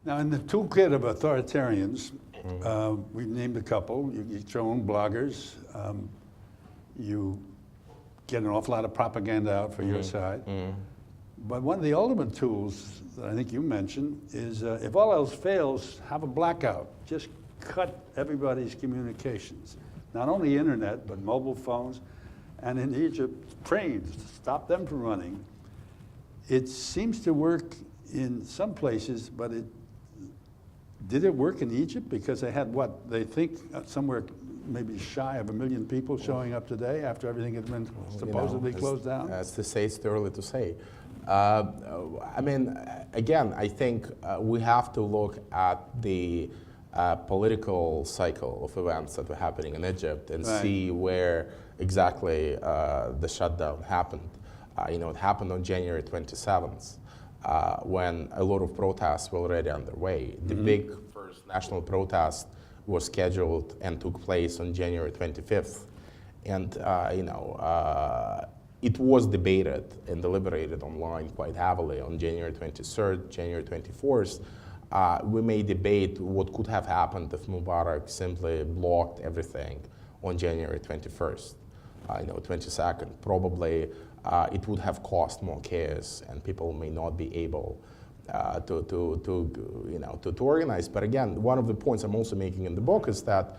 Now, in the toolkit of authoritarians, we've named a couple. You get your own bloggers. You get an awful lot of propaganda out for your side. But one of the ultimate tools that I think you mentioned is if all else fails, have a blackout. Just cut everybody's communications. Not only internet, but mobile phones. And in Egypt, trains, to stop them from running. It seems to work in some places, but did it work in Egypt? Because they had what? They think somewhere maybe shy of 1 million people showing up today after everything had been supposedly closed down? As to say, it's too early to say. I mean, again, I think we have to look at the political cycle of events that were happening in Egypt and see where exactly the shutdown happened. It happened on January 27th. When a lot of protests were already underway. The big first national protest was scheduled and took place on January 25th. And, it was debated and deliberated online quite heavily on January 23rd, January 24th. We may debate what could have happened if Mubarak simply blocked everything on January 21st, 22nd. Probably it would have caused more chaos, and people may not be able to organize. But again, one of the points I'm also making in the book is that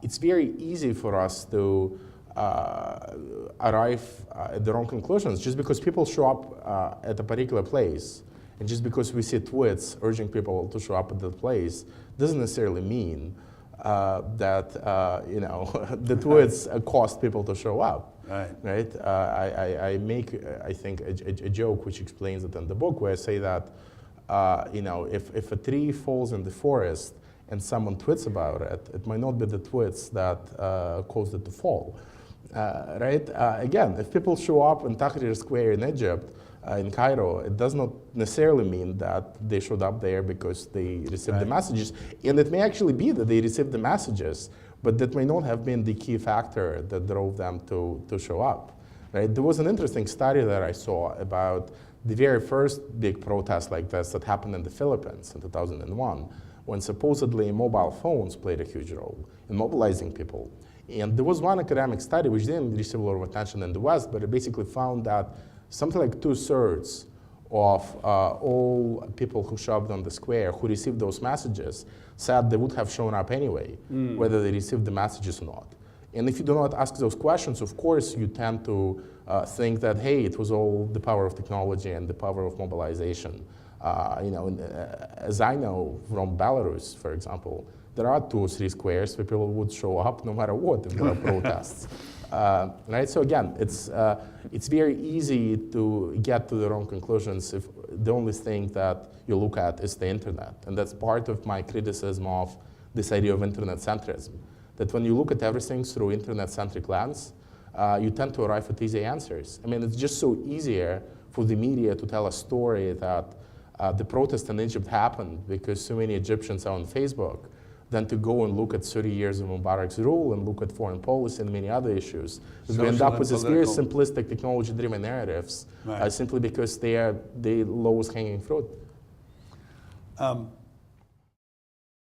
it's very easy for us to arrive at the wrong conclusions just because people show up at a particular place, and just because we see tweets urging people to show up at that place doesn't necessarily mean that the tweets caused people to show up. Right? I make, I think, a joke which explains it in the book, where I say that if a tree falls in the forest and someone tweets about it, it might not be the tweets that caused it to fall. Right? Again, if people show up in Tahrir Square in Egypt, in Cairo, it does not necessarily mean that they showed up there because they received the messages. And it may actually be that they received the messages, but that may not have been the key factor that drove them to show up. Right? There was an interesting study that I saw about the very first big protest like this that happened in the Philippines in 2001, when supposedly mobile phones played a huge role in mobilizing people. And there was one academic study which didn't receive a lot of attention in the West, but it basically found that something like 2/3 of all people who showed up on the square who received those messages said they would have shown up anyway, whether they received the messages or not. And if you do not ask those questions, of course, you tend to think that, hey, it was all the power of technology and the power of mobilization. As I know from Belarus, for example, there are 2 or 3 squares where people would show up no matter what if there are protests. Right? So again, it's very easy to get to the wrong conclusions if the only thing that you look at is the internet. And that's part of my criticism of this idea of internet centrism. That when you look at everything through internet-centric lens, you tend to arrive at easy answers. I mean, it's just so easier for the media to tell a story that the protest in Egypt happened because so many Egyptians are on Facebook, than to go and look at 30 years of Mubarak's rule and look at foreign policy and many other issues. We end up with these very simplistic technology-driven narratives simply because they are the lowest hanging fruit.